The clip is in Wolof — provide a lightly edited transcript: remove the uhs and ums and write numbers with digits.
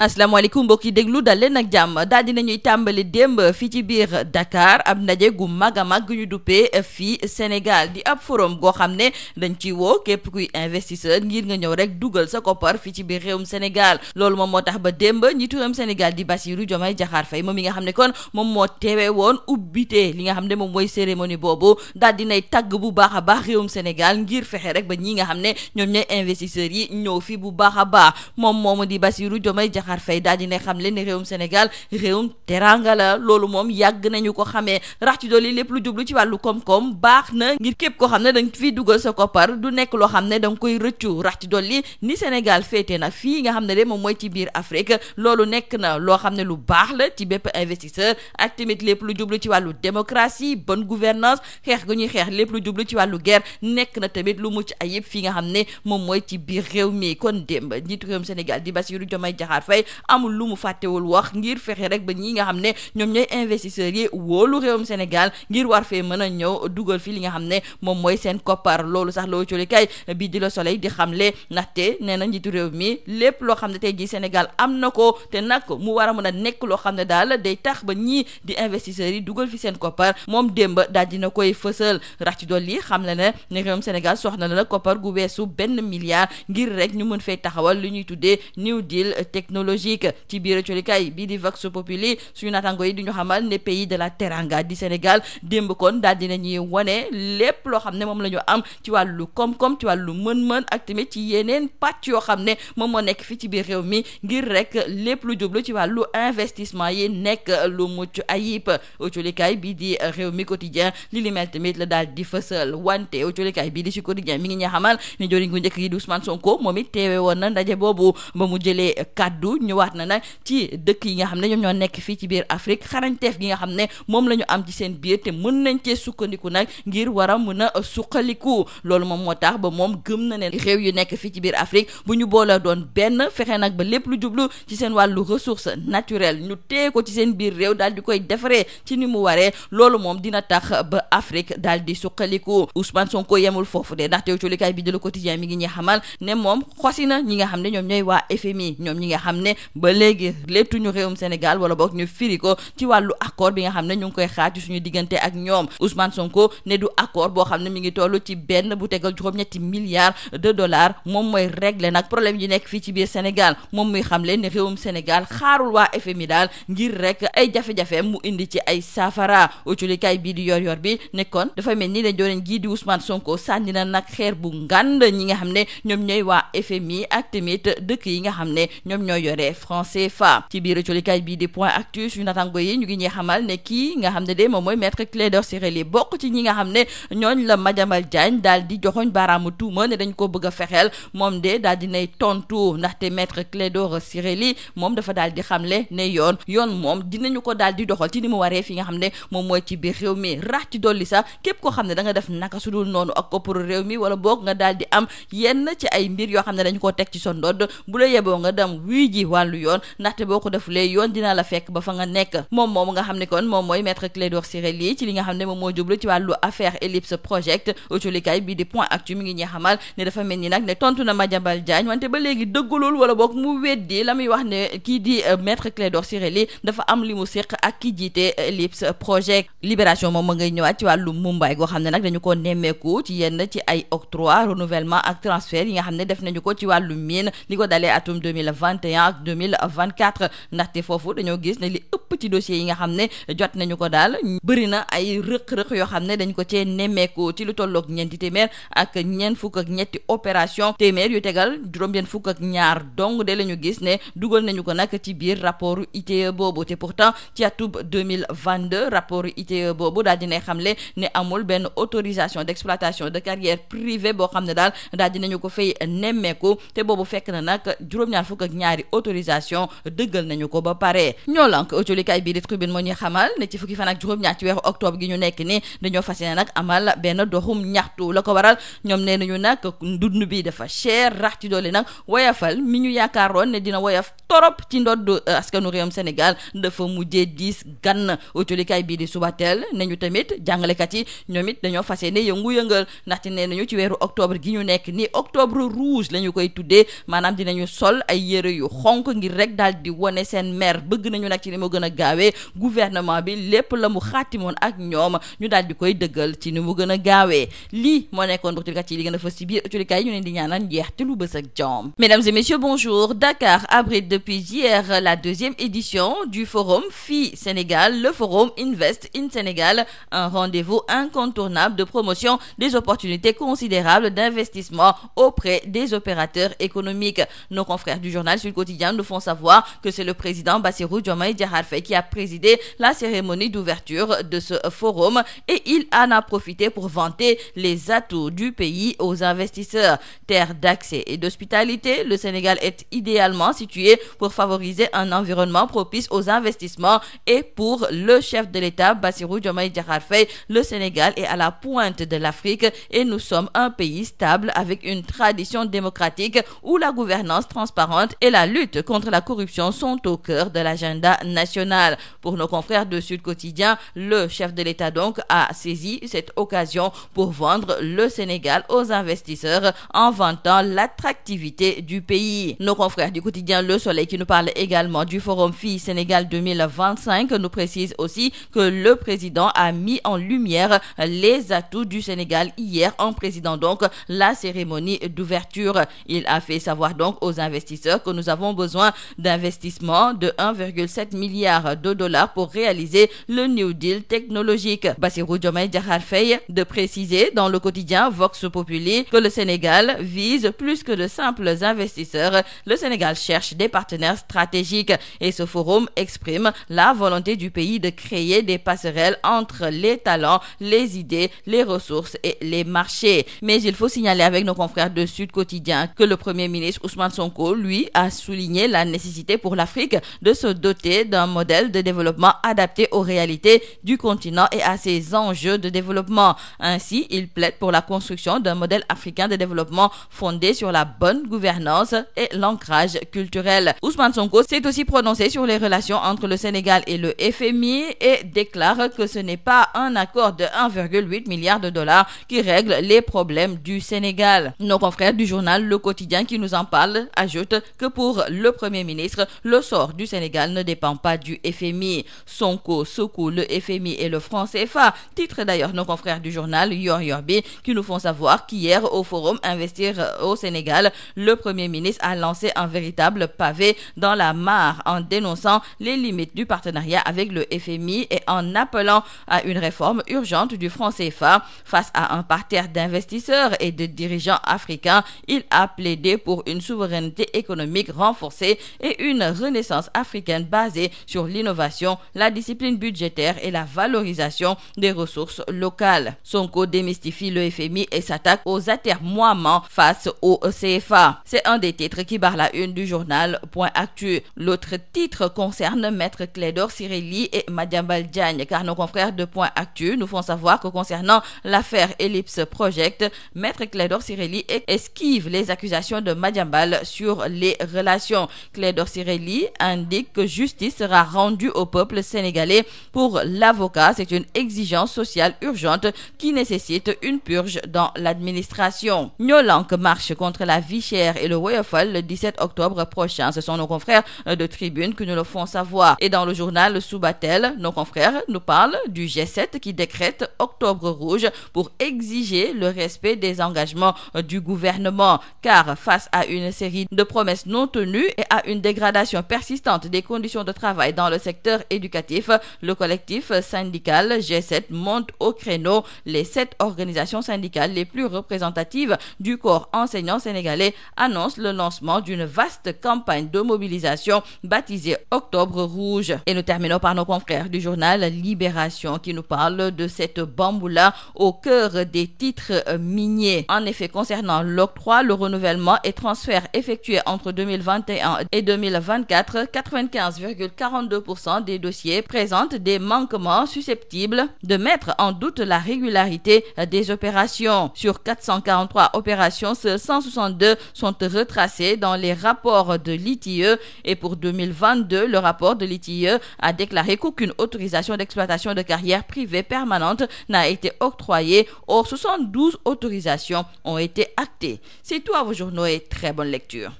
asalaamaaleykum mbokk yi déglu dal leen ak jàmm daal dinañuy tàmbali démb fii ci biir Dakar ab ndaje gu mag a mag ñu duppee fii Sénégal di ab forum goo xam ne dañ ciy woo képp kuy investisseur ngir nga ñëw rek dugal sa koppar fii ci biir réewum Sénégal loolu moom moo tax ba démb njiitu réewum Sénégal di Bassirou Diomaye Diakhar Faye moom mi nga xam ne kon moom moo teewee woon ubbite li nga xam ne moom mooy cérémonie boobu daal dinay tàgg bu baax a baax réewum Sénégal ngir fexe rek ba ñi nga xam ne ñoom ñooy investisseurs yi ñëw fi bu baax a baax moom moomu di Bassirou Diomaye Diakhar Faye daal di ne xam leen ne réewum Sénégal réewum teranga la loolu moom yàgg nañu ko xamee rax ci dolli lépp lu jublu ci wàllu koom-koom baax na ngir képp koo xam ne danga fiy dugal sa koppar du nekk loo xam ne danga koy rëccu rax ci dolli ni Sénégal féete nag fii nga xam ne de moom mooy ci biir Afrique loolu nekk na loo xam ne lu baax la ci bépp investisseur ak tamit lépp lu jublu ci wàllu démocratie bonne gouvernance xeex gu ñuy xeex lépp lu jublu ci wàllu guerre nekk na tamit lu mucc ayib fii nga xam ne moom mooy ci biir réew mi kon démb njiitu réewum Sénégal di Bassirou Diomaye Diakhar Faye amul lu mu fàttewul wax ngir fexe rek ba ñi nga xam ne ñoom ñooy investisseurs yi wóolu réewum Sénégal ngir war fee mën a ñëw dugal fi li nga xam ne moom mooy seen koppar loolu sax la colikaay bii di Le Soleil di xamle ndaxte nee na njiitu réew mi lépp loo xam ne tey jii Sénégal am na ko te nag mu war a mën a nekk loo xam ne daal day tax ba ñii di investisseurs yi dugal fi seen koppar moom démb daal dina koy fësal rax ci dolli xam le ne réewum Sénégal soxna na koppar gu weesu 1 milliard ngir rek ñu mën fay taxawal lu ñuy tuddee New Deal technologique ci biir colikaay bii di Vox Populi suñu naataango yi di ñu xamal ne pays de la teranga di Sénégal démb kon daal dina ñuy wane lépp loo xam ne moom la ñu am ci wàllu koom-koom ci wàllu mën-mën ak tamit ci yeneen pàcc yoo xam ne moom moo nekk fii ci biir réew mi ngir rek lépp lu jublu ci wàllu investissement yi nekk lu mucc ayib colikaay bii di réew mi quotidien li mel tamit la daal di fësal wante colikaay bii di si quotidien mi ngi ñu xamal ne joriñ gu njëkk yi di Ousmane Sonko moom it teewe woon na ndaje boobu ba mu jëlee kaddu ñëwaat na nag ci dëkk yi nga xam ne ñoom ñoo nekk fii ci biir Afrique xarañteef gi nga xam ne moom la ñu am ci seen biir te mën nañ cee sukkandiku nag ngir war a mën a suqaliku loolu moom moo tax ba moom gëm na ne réew yu nekk fii ci biir Afrique bu ñu boole doon benn fexe nag ba lépp lu jublu ci seen wàllu ressource naturelle ñu téye ko ci seen biir réew daal di koy defaree ci ni mu waree loolu moom dina tax ba Afrique daal di suqaliku Ousmane Sonko yemul foofu de ndaxte colikaay bi de Le Quotidien mi ngi ñuy xamal ne moom xosi na ñi nga xam ne ñoom ñooy waa FMI ñoom ñi nga xam ne ba léegi léttuñu réewum Sénégal wala boog ñu firi ko ci wàllu accord bi nga xam ne ñu ngi koy xaar ci suñu diggante ak ñoom Ousmane Sonko ne du accord boo xam ne mi ngi toll ci benn bu tegal juróom-ñetti milliards de dollars moom mooy régler nag problème yi nekk fii ci biir Sénégal moom muy xamle ne réewum Sénégal xaarul waa FMI daal ngir rek ay jafe-jafe mu indi ci ay saafara uculikaay bii di yor bi nekkoon dafa mel ni ne jooneñ gii di Ousmane Sonko sànni na nag xeer bu ngand ñi nga xam ne ñoom ñooy waa FMI ak tamit dëkk yi nga xam ne ñoom ñooy yore franc CFA ci biir uculikaay bii di Point Actu suñu natango yi ñu ngi ñuy xamal ne kii nga xam ne de moom mooy maître Clédor Ciré Ly bokk ci ñi nga xam ne ñooñ la Madiambal Diagne daal di joxoñ baaraamu tuuma ne dañ ko bëgg a fexeel moom de daal di nay tontu ndaxte maître Clédor Ciré Ly moom dafa daal di xamle ne yoon moom dinañu ko daal di doxal ci ni mu waree fi nga xam ne moom mooy ci biir réew mi rax ci dolli sax képp koo xam ne da nga def naka su dul noonu ak kopparu réew mi wala boog nga daal di am yenn ci ay mbir yoo xam ne dañu koo teg ci sa ndodd bu la yeboo nga dem wuy ji wàllu yoon ndaxte boo ko defulee yoon dina la fekk ba fa nga nekk moom nga xam ne kon moom mooy maître Clédor Ciré Ly ci li nga xam ne moom moo jublu ci wàllu affaire Ellipse Project autolikaay bii di Point Actu mi ngi ñuy xamal ne dafa mel ni nag ne tontu na Madiambal Diagne wante ba léegi dëggalul wala boog mu weddi la muy wax ne kii di maître Clédor Ciré Ly dafa am li mu séq ak ki jiite Ellipse Project Libération moom ma ngay ñëwaat ci wàllu Mumbai goo xam ne nag dañu ko nemmeeku ci yenn ci ay octroi renouvellement ak transfert yi nga xam ne def nañu ko ci wàllu mine li ko dalee atum 2021 ak 2024 ndaxte foofu dañoo gis ne li ëpp ci dossiers yi nga xam ne jot nañu ko daal bëri na ay rëq-rëq yoo xam ne dañ ko cee nemmeeku ci lu tolloog ñeenti téeméer ak ñeent fukk ak ñetti opération téeméer yu tegal juróom-benn fukk ak ñaar dong de la ñu gis ne dugal nañu ko nag ci biir rapport ITIE boobu te pourtant ci atub 2022 rapport ITIE boobu daal dina xamle ne amul benn autorisation d'exploitation de carrière privée boo xam ne daal dinañu ko fay nemmeeku te boobu fekk na nag juróom-ñaar fukk ak ñaari autorisation dëggal nañu ko ba pare ñoo lank autolikaay bii di Tribune moo ñuy xamal ne ci fukki fan ak juróom-ñaar ci weeru octobre gi ñu nekk ni dañoo fas yéene nag amal benn doxum ñaxtu la ko waral ñoom nee nañu nag dund bi dafa cher rax ci doole nag woyafal mi ñu yaakaaroon ne dina woyaf torop ci ndodd askanu réewum Sénégal dafa mujjee diis gann autolikaay bii di Subatel ne ñu tamit jàngalekat yi ñoom it dañoo fas yéene yëngu-yëngal ndaxte nee nañu ci weeru octobre gi ñu nekk ni octobre rouge la ñu koy tuddee maanaam dinañu sol ay yëre yu xonk ponk ngir rek daal di wane seen mer. bëgg nañu nag ci ni mu gën a gaawee gouvernement bi lépp la mu xaatimoon ak ñoom ñu daal di koy dëggal ci ni mu gën a gaawee. lii moo nekkoon mbokk ci li gën a fës ci biir ëtulikaay yi ñu leen di ñaanal njeexte lu bës ak jàmm. Mesdames et messieurs, bonjour. Dakar abrite depuis hier la deuxième édition du forum FI Sénégal, le forum Invest in Sénégal, un rendez-vous incontournable de promotion des opportunités considérables d'investissement auprès des opérateurs économiques. Nos confrères du journal Sud Quotidien nous font savoir que c'est le président Bassirou Diomaye Diakhar Faye qui a présidé la cérémonie d'ouverture de ce forum et il en a profité pour vanter les atouts du pays aux investisseurs. Terre d'accès et d'hospitalité, le Sénégal est idéalement situé pour favoriser un environnement propice aux investissements et pour le chef de l'État Bassirou Diomaye Diakhar Faye, le Sénégal est à la pointe de l'Afrique et nous sommes un pays stable avec une tradition démocratique où la gouvernance transparente et la lutte contre la corruption sont au cœur de l'agenda national. Pour nos confrères de Sud Quotidien, le chef de l'État donc a saisi cette occasion pour vendre le Sénégal aux investisseurs en vantant l'attractivité du pays. Nos confrères du quotidien Le Soleil qui nous parlent également du forum FI Sénégal 2025 nous précisent aussi que le président a mis en lumière les atouts du Sénégal hier en présidant donc la cérémonie d'ouverture. Il a fait savoir donc aux investisseurs que nous avons besoin d'investissements de 1,7 milliard de dollars pour réaliser le New Deal technologique. Bassirou Diomaye Diakhar Faye de préciser dans le quotidien Vox Populi que le Sénégal vise plus que de simples investisseurs. Le Sénégal cherche des partenaires stratégiques et ce forum exprime la volonté du pays de créer des passerelles entre les talents, les idées, les ressources et les marchés. Mais il faut signaler avec nos confrères de Sud Quotidien que le Premier ministre Ousmane Sonko, lui, a souligné la nécessité pour l'Afrique de se doter d'un modèle de développement adapté aux réalités du continent et à ses enjeux de développement. Ainsi, il plaide pour la construction d'un modèle africain de développement fondé sur la bonne gouvernance et l'ancrage culturel. Ousmane Sonko s'est aussi prononcé sur les relations entre le Sénégal et le FMI et déclare que ce n'est pas un accord de 1,8 milliard de dollars qui règle les problèmes du Sénégal. Nos confrères du journal Le Quotidien qui nous en parlent ajoutent que pour le Premier ministre, le sort du Sénégal ne dépend pas du FMI. Sonko secoue le FMI et le franc CFA, titre d'ailleurs nos confrères du journal Yor Yorbi qui nous font savoir qu'hier au forum Investir au Sénégal, le Premier ministre a lancé un véritable pavé dans la mare en dénonçant les limites du partenariat avec le FMI et en appelant à une réforme urgente du franc CFA. Face à un parterre d'investisseurs et de dirigeants africains, il a plaidé pour une souveraineté économique renforcée et une renaissance africaine basée sur l'innovation, la discipline budgétaire et la valorisation des ressources locales. Sonko démystifie le FMI et s'attaque aux atermoiements face au CFA. C'est un des titres qui barre la une du journal Point Actu. L'autre titre concerne Maître Clédor Ciré Ly et Madiambal Diagne, car nos confrères de Point Actu nous font savoir que concernant l'affaire Ellipse Project, Maître Clédor Ciré Ly esquive les accusations de Madiambal sur les relations. Clédor Ciré Ly indique que justice sera rendue au peuple sénégalais. Pour l'avocat, c'est une exigence sociale urgente qui nécessite une purge dans l'administration. Ñoo Lank marche contre la vie chère et le Woyofal le 17 octobre prochain. Ce sont nos confrères de Tribune qui nous le font savoir. Et dans le journal Subatel, nos confrères nous parlent du G7 qui décrète Octobre rouge pour exiger le respect des engagements du gouvernement. Car face à une série de promesses non tenues et à une dégradation persistante des conditions de travail dans le secteur éducatif, le collectif syndical G7 monte au créneau. Les 7 organisations syndicales les plus représentatives du corps enseignant sénégalais annoncent le lancement d'une vaste campagne de mobilisation baptisée Octobre rouge. Et nous terminons par nos confrères du journal Libération qui nous parle de cette bamboula au cœur des titres miniers. En effet, concernant l'octroi, le renouvellement et transfert effectués entre 2021 et 2024, 95,42% des dossiers présentent des manquements susceptibles de mettre en doute la régularité des opérations. Sur 443 opérations, seules 162 sont retracées dans les rapports de l'ITIE et pour 2022, le rapport de l'ITIE a déclaré qu'aucune autorisation d'exploitation de carrière privée permanente n'a été octroyée. Or, 72 autorisations ont été actées. C'est tout à vos journaux et très bonne lecture.